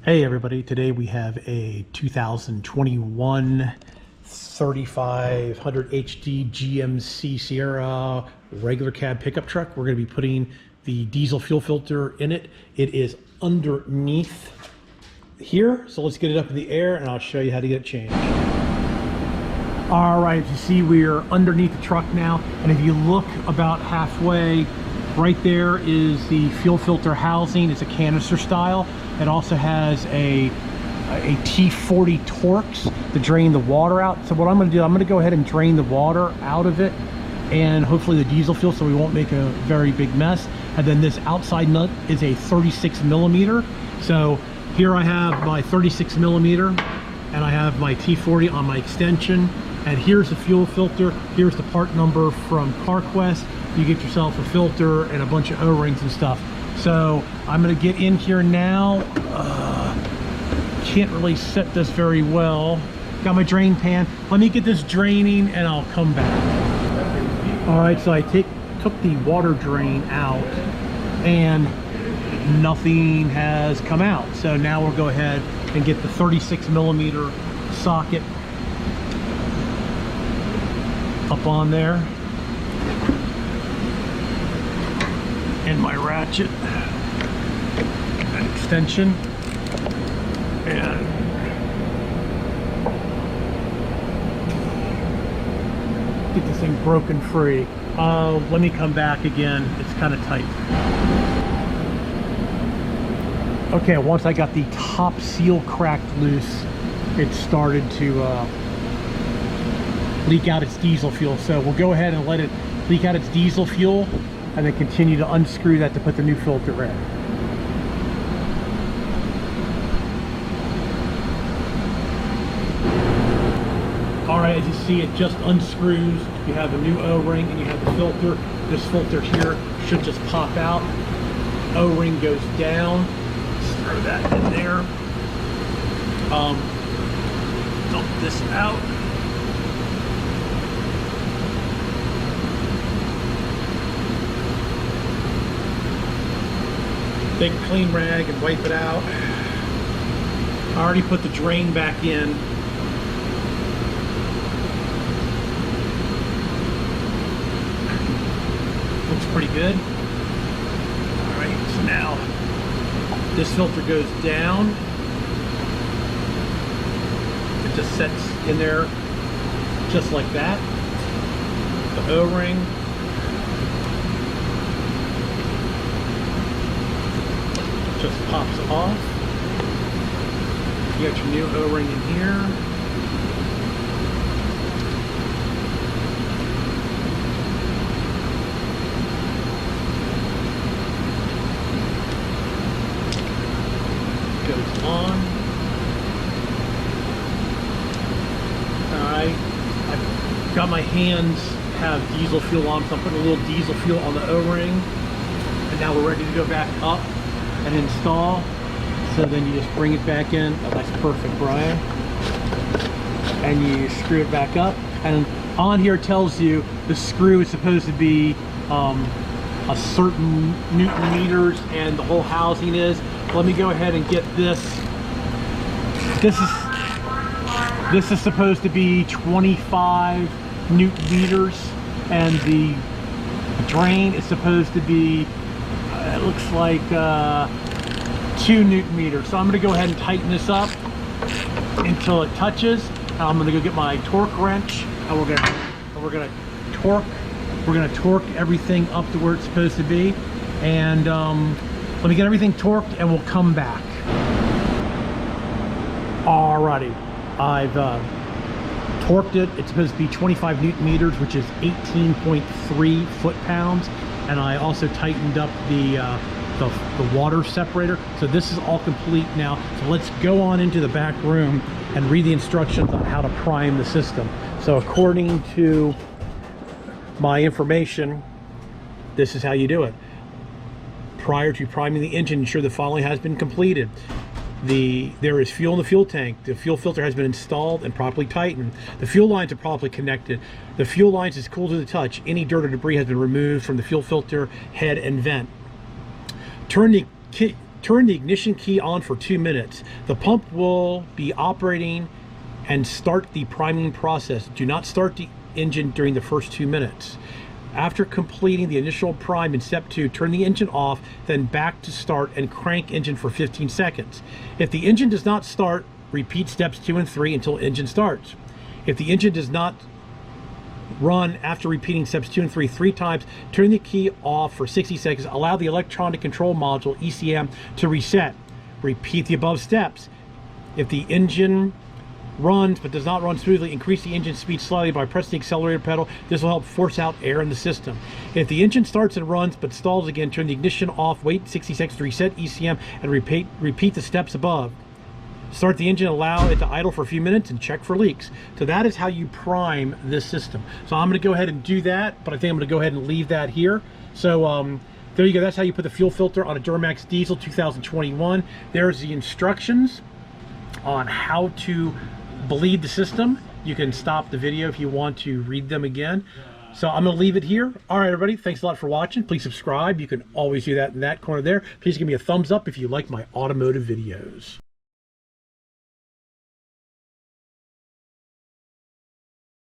Hey everybody, today we have a 2021 3500 HD GMC Sierra regular cab pickup truck. We're going to be putting the diesel fuel filter in it. It is underneath here, so let's get it up in the air and I'll show you how to get it changed. All right, as you see, we are underneath the truck now, and if you look about halfway, right there is the fuel filter housing. It's a canister style. It also has a T40 Torx to drain the water out. So what I'm going to do, I'm going to go ahead and drain the water out of it and hopefully the diesel fuel, so we won't make a very big mess. And then this outside nut is a 36 millimeter. So here I have my 36 millimeter and I have my T40 on my extension. And here's the fuel filter. Here's the part number from CarQuest. You get yourself a filter and a bunch of O-rings and stuff. So I'm gonna get in here now. Can't really set this very well. Got my drain pan. Let me get this draining and I'll come back. All right, so I took the water drain out and nothing has come out. So now we'll go ahead and get the 36 millimeter socket up on there. And my ratchet and extension, and get this thing broken free. Let me come back again. It's kind of tight. Okay, once I got the top seal cracked loose, it started to leak out its diesel fuel. So we'll go ahead and let it leak out its diesel fuel and then continue to unscrew that to put the new filter in. All right, as you see, it just unscrews. You have a new O-ring and you have the filter. This filter here should just pop out. O-ring goes down. Just throw that in there. Dump this out. Take a clean rag and wipe it out. I already put the drain back in. Looks pretty good. All right, so now this filter goes down. It just sets in there just like that. The O-ring. Just pops off. You got your new O-ring in here. Goes on. Alright. I've got my hands have diesel fuel on, so I'm putting a little diesel fuel on the O-ring. And now we're ready to go back up and install. So then you just bring it back in. Oh, that's perfect, Brian. And you screw it back up. And on here it tells you the screw is supposed to be a certain Newton meters, and the whole housing is. Let me go ahead and get this. This is supposed to be 25 Newton meters, and the drain is supposed to be it looks like 2 Newton meters. So I'm going to go ahead and tighten this up until it touches. I'm going to go get my torque wrench, and we're going to torque everything up to where it's supposed to be. And let me get everything torqued, and we'll come back. Alrighty, I've torqued it. It's supposed to be 25 Newton meters, which is 18.3 foot-pounds. And I also tightened up the water separator. So this is all complete now. So let's go on into the back room and read the instructions on how to prime the system. So according to my information, this is how you do it. Prior to priming the engine, ensure the following has been completed. There is fuel in the fuel tank. The fuel filter has been installed and properly tightened. The fuel lines are properly connected. The fuel lines is cool to the touch. Any dirt or debris has been removed from the fuel filter head and vent. Turn the turn the ignition key on for 2 minutes. The pump will be operating and start the priming process. Do not start the engine during the first 2 minutes. After completing the initial prime in step 2, turn the engine off, then back to start and crank engine for 15 seconds. If the engine does not start, repeat steps 2 and 3 until engine starts. If the engine does not run after repeating steps 2 and 3 times, turn the key off for 60 seconds. Allow the electronic control module, ECM, to reset. Repeat the above steps. If the engine runs but does not run smoothly, increase the engine speed slightly by pressing the accelerator pedal. This will help force out air in the system. If the engine starts and runs but stalls again, turn the ignition off, wait 60 seconds to reset ECM, and repeat the steps above. Start the engine, allow it to idle for a few minutes, and check for leaks. So that is how you prime this system. So I'm going to go ahead and do that, but I think I'm going to go ahead and leave that here. So there you go. That's how you put the fuel filter on a Duramax diesel 2021. There's the instructions on how to bleed the system. You can stop the video if you want to read them again. So I'm going to leave it here. All right, everybody, thanks a lot for watching. Please subscribe. You can always do that in that corner there. Please give me a thumbs up if you like my automotive videos.